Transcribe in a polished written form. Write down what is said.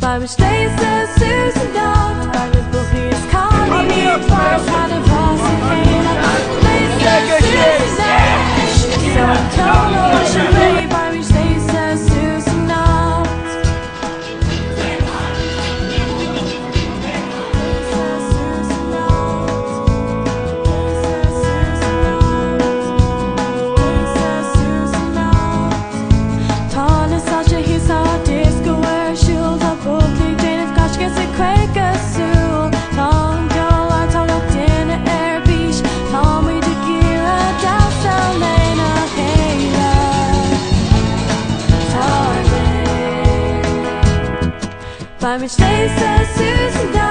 Vai mich läser süßen dort, weil wir Buchis kommen, weil keine Wasser gehen, läser süßen dort. So ein Tolo, Baby, weil mich läser süßen dort. Tall such a his heart disco where shoes are bookly Jane if gosh gets a Quaker Sue Tom Joe I told up dinner air beach Tommy tequila down some lane a hater Target Bei mich lässt Susan